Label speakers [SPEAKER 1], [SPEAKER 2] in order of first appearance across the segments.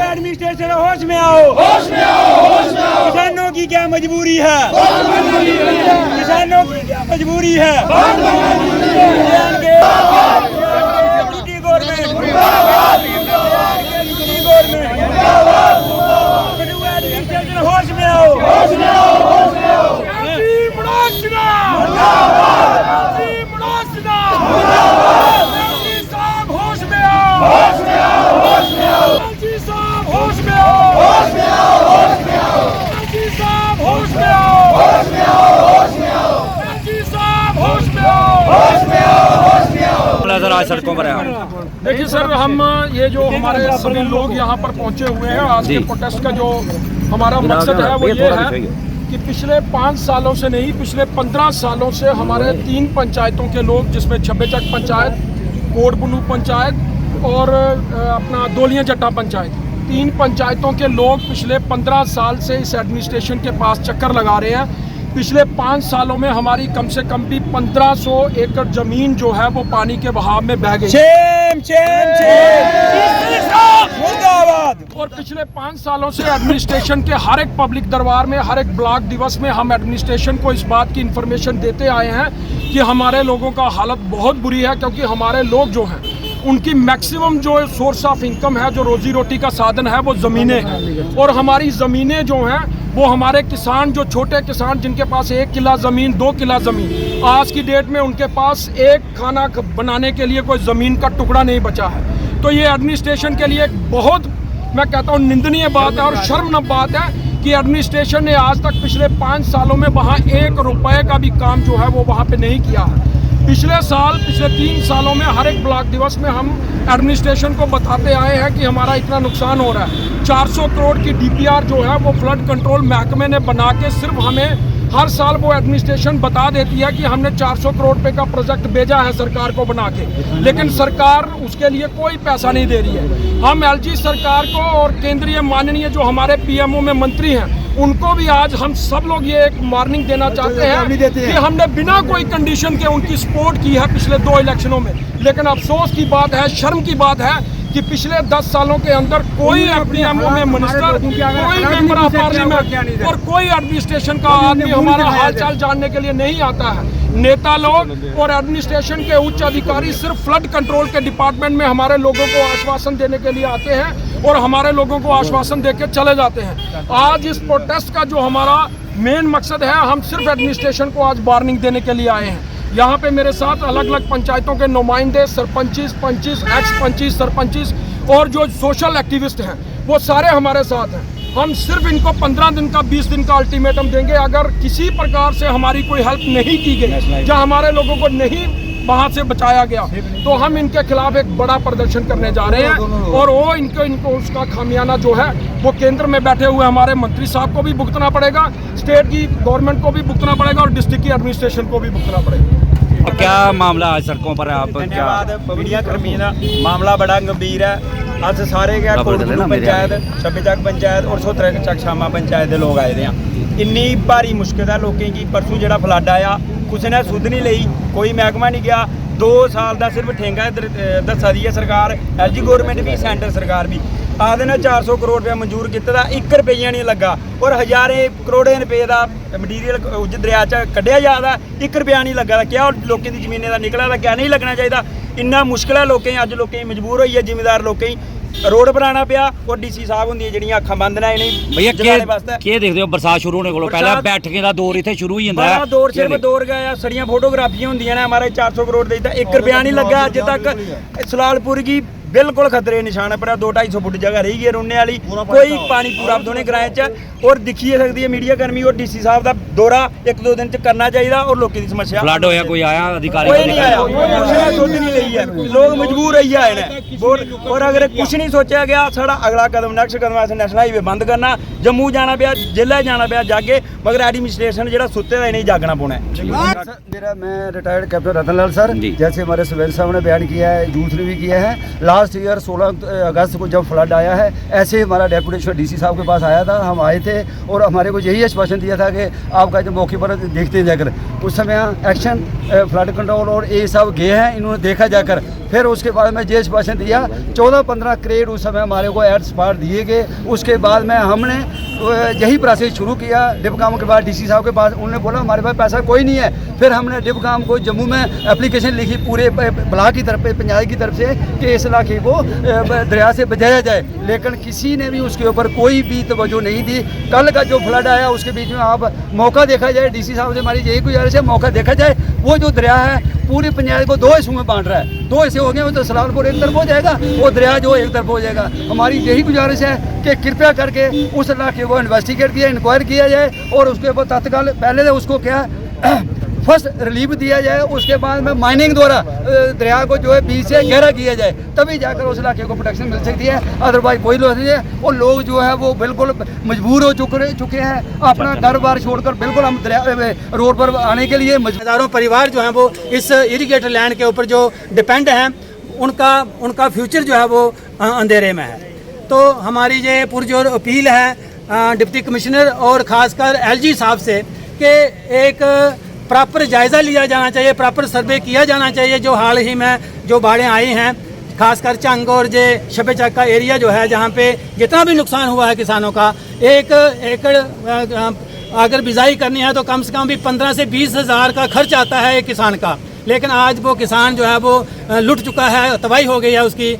[SPEAKER 1] Administration होश में आओ। किसानों की क्या मजबूरी है, किसानों की क्या मजबूरी है। एडमिनिस्ट्रेशन होश में आओ।
[SPEAKER 2] आज सड़कों पर है।
[SPEAKER 3] देखिए सर, हम ये जो हमारे सभी लोग यहाँ पर पहुँचे हुए हैं आज के प्रोटेस्ट का जो हमारा मकसद है वो ये है कि पिछले 5 सालों से नहीं, पिछले 15 सालों से हमारे 3 पंचायतों के लोग, जिसमें छब्बेचक पंचायत, कोटबुलू पंचायत और अपना दोलिया जट्टा पंचायत, 3 पंचायतों के लोग पिछले 15 साल से इस एडमिनिस्ट्रेशन के पास चक्कर लगा रहे हैं। पिछले 5 सालों में हमारी कम से कम भी 1500 एकड़ जमीन जो है वो पानी के बहाव में बह गई। और पिछले 5 सालों से एडमिनिस्ट्रेशन के हर एक पब्लिक दरबार में, हर एक ब्लॉक दिवस में हम एडमिनिस्ट्रेशन को इस बात की इन्फॉर्मेशन देते आए हैं कि हमारे लोगों का हालत बहुत बुरी है, क्योंकि हमारे लोग जो हैं उनकी मैक्सिमम जो सोर्स ऑफ इनकम है, जो रोजी रोटी का साधन है, वो ज़मीनें हैं। और हमारी ज़मीनें जो हैं वो हमारे किसान, जो छोटे किसान जिनके पास 1 किला ज़मीन, 2 किला ज़मीन, आज की डेट में उनके पास एक खाना बनाने के लिए कोई ज़मीन का टुकड़ा नहीं बचा है। तो ये एडमिनिस्ट्रेशन के लिए एक बहुत, मैं कहता हूँ, निंदनीय बात है और शर्मनाक बात है कि एडमिनिस्ट्रेशन ने आज तक पिछले 5 सालों में वहाँ 1 रुपये का भी काम जो है वो वहाँ पे नहीं किया है। पिछले 3 सालों में हर एक ब्लॉक दिवस में हम एडमिनिस्ट्रेशन को बताते आए हैं कि हमारा इतना नुकसान हो रहा है। 400 करोड़ की डीपीआर जो है वो फ्लड कंट्रोल महकमे ने बना के सिर्फ हमें हर साल वो एडमिनिस्ट्रेशन बता देती है कि हमने 400 करोड़ रुपए का प्रोजेक्ट भेजा है सरकार को बना के, लेकिन सरकार उसके लिए कोई पैसा नहीं दे रही है। हम एलजी सरकार को और केंद्रीय माननीय जो हमारे पीएमओ में मंत्री हैं उनको भी आज हम सब लोग ये एक वार्निंग देना चाहते हैं कि हमने बिना कोई कंडीशन के उनकी सपोर्ट की है पिछले 2 इलेक्शनों में। लेकिन अफसोस की बात है, शर्म की बात है कि पिछले 10 सालों के अंदर कोई पीएमओ में मिनिस्टर, कोई मेंबर ऑफ पार्लियामेंट और कोई एडमिनिस्ट्रेशन का आदमी हमारा हालचाल जानने के लिए नहीं आता है। नेता लोग और एडमिनिस्ट्रेशन के उच्च अधिकारी सिर्फ फ्लड कंट्रोल के डिपार्टमेंट में हमारे लोगों को आश्वासन देने के लिए आते हैं और हमारे लोगों को आश्वासन देके चले जाते हैं। आज इस प्रोटेस्ट का जो हमारा मेन मकसद है, हम सिर्फ एडमिनिस्ट्रेशन को आज वार्निंग देने के लिए आए हैं। यहाँ पे मेरे साथ अलग अलग पंचायतों के नुमाइंदे, सरपंचिस, पंचिस, एक्स पंचिस, सरपंचिस और जो सोशल एक्टिविस्ट हैं वो सारे हमारे साथ हैं। हम सिर्फ इनको 15 दिन का, 20 दिन का अल्टीमेटम देंगे। अगर किसी प्रकार से हमारी कोई हेल्प नहीं की गई या हमारे लोगों को नहीं वहाँ से बचाया गया तो हम इनके खिलाफ एक बड़ा प्रदर्शन करने जा रहे हैं और वो इनको उसका खामियाना जो है वो केंद्र में बैठे हुए हमारे मंत्री साहब को भी भुगतना पड़ेगा, स्टेट की गवर्नमेंट को भी भुगतना पड़ेगा और डिस्ट्रिक्ट की एडमिनिस्ट्रेशन को भी भुगतना पड़ेगा।
[SPEAKER 2] क्या मामला आज सड़कों पर है? आप
[SPEAKER 4] धन्यवाद। पवड़िया कर्मी का मामला बड़ा गंभीर है। अस सारे गया कोटबुलू पंचायत, छब्बेचक पंचायत और सोतरचक शामा पंचायत के लोग आए थे। इन्नी भारी मुश्किल है लोगों की। परसों जो फ्लड आया कुछ ने सुध नहीं ली, कोई महकमा नहीं गया। 2 साल का सिर्फ ठेंगा दसा दी है सरकार, एलजी गवर्नमेंट भी, सेंटर सरकार भी। आखते ने 400 करोड़ रुपया मंजूर किया, 1 रुपया नहीं लगा और हज़ारे करोड़ों रुपये का मटीरियल उज दरिया कढ़िया जाता, 1 रुपया नहीं लगा। क्या लोगों की जमीनें का निकला था, क्या नहीं लगना चाहिए। इन्ना मुश्किल है लोगों, अज लोग मजबूर होई है, जिमीदार लोग रोड बनाना पिया और डीसी साहब होंगे जिहड़ियां अखां बंद ने
[SPEAKER 2] भैया क्या देखते हो बरसात शुरू होने को पहले बैठकें का दौर इत्थे शुरू ही होंदा है।
[SPEAKER 4] दौर सिर्फ दौर गया, सड़ियां फोटोग्राफियां होंदियां ने। हमारे 400 करोड़ दा 1 रुपया नहीं लगा अज तक। सलालपुर की बिल्कुल खतरे निशान पर 200-250 फुट जगह रही है रोने वाली, कोई पानी पूरा दोने ग्रां च और दिखी सकती है मीडिया कर्मी और डीसी साहब का दौरा 1-2 दिन च करना चाहिए और लोगों की समस्या
[SPEAKER 2] फ्लड होया कोई आया अधिकारी
[SPEAKER 4] कोई नहीं आया, खुद नहीं रही है, लोग मजबूर रही है और अगर कुछ नहीं सोचा गया साड़ा अगला कदम नेक्स्ट कदम अस नेशनल हाईवे बंद करना, जम्मू जाना पिया, जिले जाना पिया जाके, मगर एडमिनिस्ट्रेशन जो सुते का नहीं जागना पौना है।
[SPEAKER 5] मेरा मैं रिटायर्ड कैप्टन रतन लाल सर,
[SPEAKER 2] जी।
[SPEAKER 5] जैसे हमारे सुबेर साहब ने बयान किया है, यूथ ने भी किया है, लास्ट ईयर 16 अगस्त को जब फ्लड आया है, ऐसे ही हमारा डेपुटेशन डीसी साहब के पास आया था, हम आए थे और हमारे को यही आश्वासन दिया था कि आपका जो मौके पर देखते जाकर, उस समय एक्शन फ्लड कंट्रोल और ये सब गए हैं, इन्होंने देखा जाकर, फिर उसके बाद में ये आश्वासन दिया 14-15 करोड़ उस समय हमारे को एट स्पॉट दिए गए। उसके बाद में हमने यही प्रोसेस शुरू किया डिपकाम के बाद डीसी साहब के पास, उन्होंने बोला हमारे पास पैसा कोई नहीं है, फिर हमने डिपकाम को जम्मू में एप्लीकेशन लिखी पूरे ब्लॉक की तरफ पंचायत की तरफ से कि इस इलाके को दरिया से बचाया जाए, लेकिन किसी ने भी उसके ऊपर कोई भी तवज्जो नहीं दी। कल का जो फ्लड आया उसके बीच में आप मौका देखा जाए, डीसी साहब से हमारी यही गुजारिश है, मौका देखा जाए, वो जो दरिया है पूरी पंचायत को 2 हिस्सों में बांट रहा है, 2 हिस्से हो गए, तो सलालपुर एक तरफ हो जाएगा, वो दरिया जो एक तरफ हो जाएगा। हमारी यही गुजारिश है कि कृपया करके उस इलाके को इन्वेस्टिगेट किया, इंक्वायर किया जाए और उसके ऊपर तत्काल पहले तो उसको क्या फर्स्ट रिलीफ दिया जाए, उसके बाद में माइनिंग द्वारा दरिया को जो है बीच से गहरा किया जाए, तभी जाकर उस इलाके को प्रोटेक्शन मिल सकती है, अदरवाइज कोई लोग नहीं है। और लोग जो है वो बिल्कुल मजबूर हो चुके हैं, अपना घर बार छोड़कर बिल्कुल हम दरिया रोड पर आने के लिए
[SPEAKER 6] हज़ारों परिवार जो हैं वो इस इरीगेटेड लैंड के ऊपर जो डिपेंड हैं, उनका फ्यूचर जो है वो अंधेरे में है। तो हमारी ये पुरजोर अपील है डिप्टी कमिश्नर और ख़ासकर एलजी साहब से कि एक प्रॉपर जायज़ा लिया जाना चाहिए, प्रॉपर सर्वे किया जाना चाहिए। जो हाल ही में जो बाढ़ें आई हैं, खासकर चंग और जे शबे चक का एरिया जो है, जहाँ पे जितना भी नुकसान हुआ है किसानों का, 1 एकड़ अगर बिजाई करनी है तो कम से कम भी 15 से 20 हज़ार का खर्च आता है एक किसान का, लेकिन आज वो किसान जो है वो लुट चुका है, तबाही हो गई है उसकी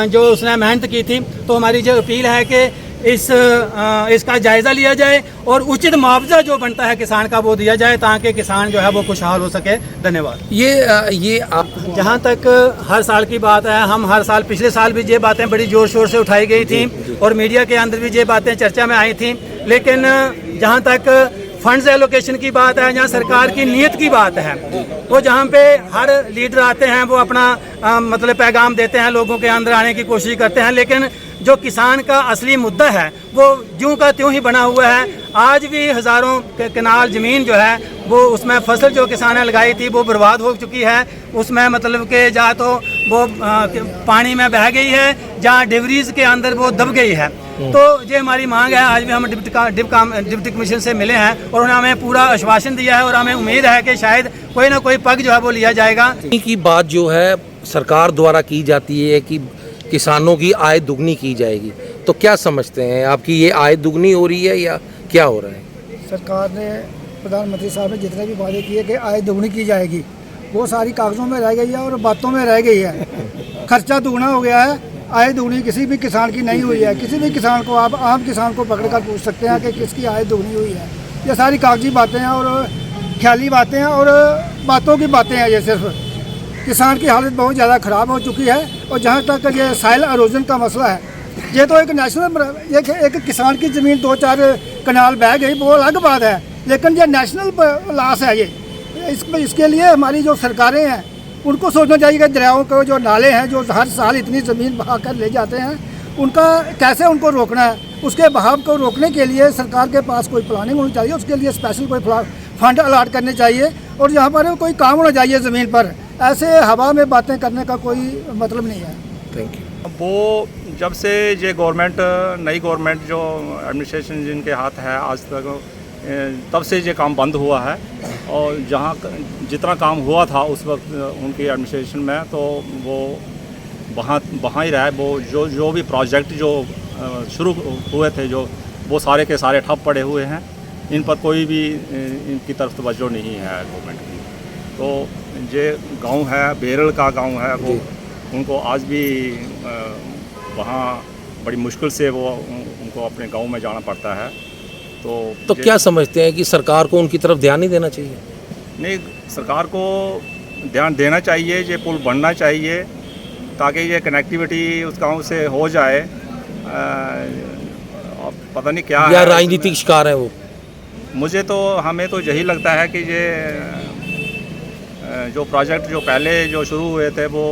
[SPEAKER 6] जो उसने मेहनत की थी। तो हमारी जो अपील है कि इसका जायज़ा लिया जाए और उचित मुआवजा जो बनता है किसान का वो दिया जाए, ताकि किसान जो है वो खुशहाल हो सके। धन्यवाद।
[SPEAKER 7] ये आप
[SPEAKER 6] जहाँ तक हर साल की बात है, हम हर साल, पिछले साल भी ये बातें बड़ी ज़ोर शोर से उठाई गई थी और मीडिया के अंदर भी ये बातें चर्चा में आई थी, लेकिन जहाँ तक फंड्स एलोकेशन की बात है, जहाँ सरकार की नीयत की बात है, वो जहाँ पे हर लीडर आते हैं वो अपना मतलब पैगाम देते हैं, लोगों के अंदर आने की कोशिश करते हैं, लेकिन जो किसान का असली मुद्दा है वो ज्यों का त्यों ही बना हुआ है। आज भी हज़ारों कनाल ज़मीन जो है वो उसमें फसल जो किसान ने लगाई थी वो बर्बाद हो चुकी है, उसमें मतलब कि जा तो वो पानी में बह गई है, जहाँ डिवरीज के अंदर वो दब गई है। तो ये हमारी मांग है। आज भी हम डिप्टी कमिश्नर से मिले हैं और उन्होंने हमें पूरा आश्वासन दिया है और हमें उम्मीद है कि शायद कोई ना कोई पग जो है वो लिया जाएगा।
[SPEAKER 7] की बात जो है सरकार द्वारा की जाती है कि किसानों की आय दुगनी की जाएगी, तो क्या समझते हैं आपकी ये आय दुगनी हो रही है या क्या हो रहा है?
[SPEAKER 8] सरकार ने, प्रधानमंत्री साहब ने जितने भी वादे किए कि आय दुगनी की जाएगी, वो सारी कागज़ों में रह गई है और बातों में रह गई है। खर्चा दुगना हो गया है, आय दुगनी किसी भी किसान की नहीं हुई है। किसी भी किसान को, आप आम किसान को पकड़ कर पूछ सकते हैं कि किसकी आय दुगनी हुई है। ये सारी कागजी बातें हैं और ख्याली बातें हैं और बातों की बातें हैं। ये सिर्फ किसान की हालत बहुत ज़्यादा ख़राब हो चुकी है। और जहाँ तक ये सॉइल एरोजन का मसला है, ये तो एक नेशनल, एक किसान की ज़मीन 2-4 कनाल बह गई वो अलग बात है, लेकिन ये नेशनल लॉस है। ये इसके लिए हमारी जो सरकारें हैं उनको सोचना चाहिए कि दरियाओं को जो नाले हैं जो हर साल इतनी ज़मीन बहा कर ले जाते हैं, उनका कैसे उनको रोकना है। उसके बहाव को रोकने के लिए सरकार के पास कोई प्लानिंग होनी चाहिए, उसके लिए स्पेशल कोई फंड अलाट करने चाहिए और यहाँ पर कोई काम होना चाहिए ज़मीन पर। ऐसे हवा में बातें करने का कोई मतलब नहीं है।
[SPEAKER 7] Thank you.
[SPEAKER 9] वो जब से ये गवर्नमेंट, नई गवर्नमेंट जो एडमिनिस्ट्रेशन जिनके हाथ है आज तक, तब से ये काम बंद हुआ है। और जहाँ जितना काम हुआ था उस वक्त उनकी एडमिनिस्ट्रेशन में, तो वो वहाँ ही रहा है। वो जो भी प्रोजेक्ट जो शुरू हुए थे, जो वो सारे के सारे ठप पड़े हुए हैं। इन पर कोई भी इनकी तरफ तवज्जो नहीं है गवर्नमेंट की। तो ये गांव है, बेरल का गांव है, वो उनको आज भी वहाँ बड़ी मुश्किल से वो उनको अपने गांव में जाना पड़ता है। तो
[SPEAKER 7] क्या समझते हैं कि सरकार को उनकी तरफ ध्यान नहीं देना चाहिए?
[SPEAKER 9] नहीं, सरकार को ध्यान देना चाहिए, ये पुल बनना चाहिए ताकि ये कनेक्टिविटी उस गांव से हो जाए। अब पता नहीं क्या
[SPEAKER 7] या
[SPEAKER 9] है,
[SPEAKER 7] राजनीतिक शिकार है वो?
[SPEAKER 9] मुझे तो हमें तो यही लगता है कि ये जो प्रोजेक्ट जो पहले जो शुरू हुए थे वो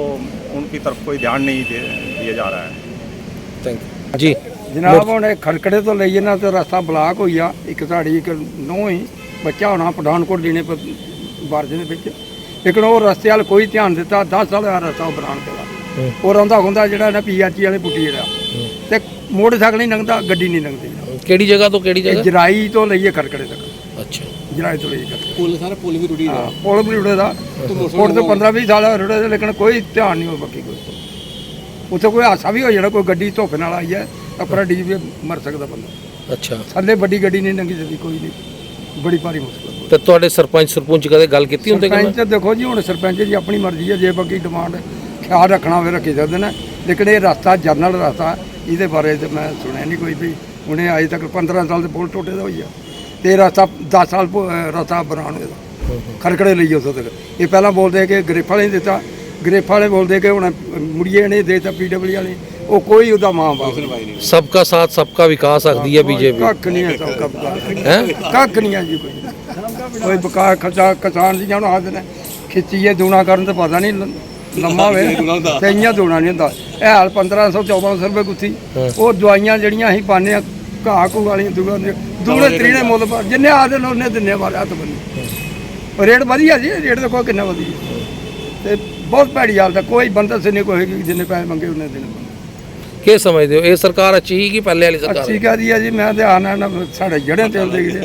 [SPEAKER 9] उनकी तरफ कोई ध्यान नहीं दिया जा रहा है।
[SPEAKER 7] थैंक यू जी।
[SPEAKER 3] जनाब ਹੁਣ ਖੜਕੜੇ ਤੋਂ ਲਈ ਇਹਨਾਂ ਤੇ ਰਸਤਾ ਬਲਾਕ ਹੋਈ ਆ। ਇੱਕ ਸਾਡੀ ਇੱਕ ਨੌਂ ਹੀ ਬੱਚਾ ਹੋਣਾ ਪਠਾਨਕੋਟ ਦੇਣੇ ਬਾਰਜ ਦੇ ਵਿੱਚ, ਲੇਕਿਨ ਉਹ ਰਸਤੇ ਵੱਲ ਕੋਈ ਧਿਆਨ ਦਿੱਤਾ। 10 ਸਾਲ ਦਾ ਰਸਤਾ ਉਹ ਪਠਾਨਕੋਟ ਦਾ ਉਹ ਰਹਿੰਦਾ ਹੁੰਦਾ ਜਿਹੜਾ ਨਾ ਪੀਆਰਟੀ ਵਾਲੇ ਪੁੱਟੀ ਜਿਹੜਾ, ਤੇ ਮੋਟਰਸਾਈਕਲ ਨਹੀਂ ਲੰਘਦਾ, ਗੱਡੀ ਨਹੀਂ ਲੰਘਦੀ।
[SPEAKER 7] ਕਿਹੜੀ ਜਗ੍ਹਾ ਤੋਂ ਕਿਹੜੀ ਜਗ੍ਹਾ?
[SPEAKER 3] ਜਰਾਈ ਤੋਂ ਲਈਏ ਖੜਕੜੇ ਤੱਕ।
[SPEAKER 7] ਅੱਛਾ,
[SPEAKER 3] ਜਰਾਈ ਤੋਂ ਲਈਏ ਖੜਕੜੇ। ਪੁਲ ਸਾਰਾ ਪੁਲ ਵੀ ਰੁੜੀ ਦਾ, ਪੁਲ ਵੀ ਰੁੜੇ ਦਾ। ਪੁਲ ਤੋਂ 15-20 ਸਾਲ ਰੁੜੇ, ਲੇਕਿਨ ਕੋਈ ਧਿਆਨ ਨਹੀਂ ਹੋ ਬਾਕੀ ਕੋਈ। ਉੱਥੇ ਕੋਈ ਹਾਦਸਾ ਵੀ ਹੋ ਜਾਣਾ, ਕੋਈ ਗੱਡੀ ਧੋਖੇ ਨਾਲ ਆਈ ਹੈ ਆਪਣਾ ਡੀ ਵੀ ਮਰ ਸਕਦਾ ਬੰਦਾ।
[SPEAKER 7] ਅੱਛਾ,
[SPEAKER 3] ਥੱਲੇ ਵੱਡੀ ਗੱਡੀ ਨਹੀਂ ਲੰਘੀ ਸਕਦੀ ਕੋਈ ਨਹੀਂ, ਬੜੀ ਭਾਰੀ ਮੁਸ਼ਕਲ।
[SPEAKER 7] ਤੇ ਤੁਹਾਡੇ ਸਰਪੰਚ ਕਦੇ ਗੱਲ ਕੀਤੀ ਹੁੰਦੇ?
[SPEAKER 3] ਸਰਪੰਚ ਤਾਂ ਦੇਖੋ ਜੀ, ਹੁਣ ਸਰਪੰਚ ਦੀ ਆਪਣੀ ਮਰਜ਼ੀ ਹੈ, ਜੇ ਬਾਕੀ ਡਿਮਾਂਡ ਖਿਆਲ ਰੱਖਣਾ ਹੋਵੇ ਰੱਖੀ ਸਕਦੇ ਨੇ, ਲੇਕਿਨ ਇਹ ਰਸਤਾ ਜਰਨਲ ਰਸਤਾ, ਇਹਦੇ ਬਾਰੇ ਤਾਂ ਮੈਂ ਸੁਣਿਆ ਨਹੀਂ ਕੋਈ ਵੀ। ਹੁਣੇ ਅਜੇ ਤੱਕ 15 ਸਾਲ ਦੇ ਪੁਲ ਟੁੱਟੇ ਦਾ ਹੋਈ ਆ, ਤੇ ਰਸਤਾ 10 ਸਾਲ ਰਸਤਾ ਬਣਾਉਣ ਦਾ ਖੜਕੜੇ ਲਈ ਉੱਥੋਂ ਤੱਕ। ਇਹ ਪਹਿਲਾਂ ਬੋਲਦੇ ਕਿ ਗ੍ਰਿਫ ਵਾਲੇ ਨੇ ਦਿੱਤਾ, ਗ੍ਰਿਫ ਵਾਲੇ ਬੋਲਦੇ ਕਿ ਹੁਣ ਮੁੜੀਏ ਨੇ ਦੇਤਾ ਪੀਡਬਲਿਊ ਵਾਲੇ, ਉਹ ਕੋਈ ਉਹਦਾ ਮਾਂ ਬਾਪ ਨਹੀਂ।
[SPEAKER 7] सबका साथ सबका विकास आखदी है बीजेपी।
[SPEAKER 3] ਕੱਖ ਨਹੀਂ ਹੈ, ਸਭ
[SPEAKER 7] हैं?
[SPEAKER 3] ਕੱਖ ਨਹੀਂ ਹੈ ਜੀ। ਕੋਈ ਵਿਕਾਸ ਕਿਸਾਨ ਦੀ ਜਾਨ ਆਖਦੇ ਨੇ ਖਿੱਚੀਏ ਦੂਣਾ ਕਰਨ ਤੇ ਪਤਾ ਨਹੀਂ ਲੰਮਾ ਹੋਵੇ ਤੇ ਇੰਨਾ ਦੂਣਾ ਨਹੀਂ ਹੁੰਦਾ। ਇਹ ਹਾਲ 1500-1400 ਰੁਪਏ ਗੁੱਥੀ। ਉਹ ਦਵਾਈਆਂ ਜਿਹੜੀਆਂ ਅਸੀਂ ਪਾਉਂਦੇ ਆ ਘਾਹ ਘੂ ਵਾਲੀਆਂ ਦੂਣੇ ਤਰੀਣੇ ਮੁੱਲ ਪਾ ਜਿੰਨੇ ਆਦੇ ਨੇ ਉਹਨੇ ਦਿੰਨੇ ਵਾਲੇ ਹੱਥ ਬੰਨੇ। ਰੇਟ ਵਧੀਆ ਜੀ, ਰੇਟ ਦੇਖੋ ਕਿੰਨਾ ਵਧੀਆ, ਤੇ ਬਹੁਤ ਭੈੜੀ ਹਾਲਤ ਹੈ। ਕੋਈ ਬੰਦਾ ਸੇ ਨਹੀਂ ਕੋਈ ਜਿੰਨੇ ਪੈਸੇ ਮੰਗੇ ਉਹਨੇ ਦੇਣੇ।
[SPEAKER 7] क्या समझते हो, ये सरकार अच्छी ही कि पहले वाली सरकार?
[SPEAKER 3] अच्छी कह दी है जी, मैं ध्यान है ना साढ़े जड़े तेल देखते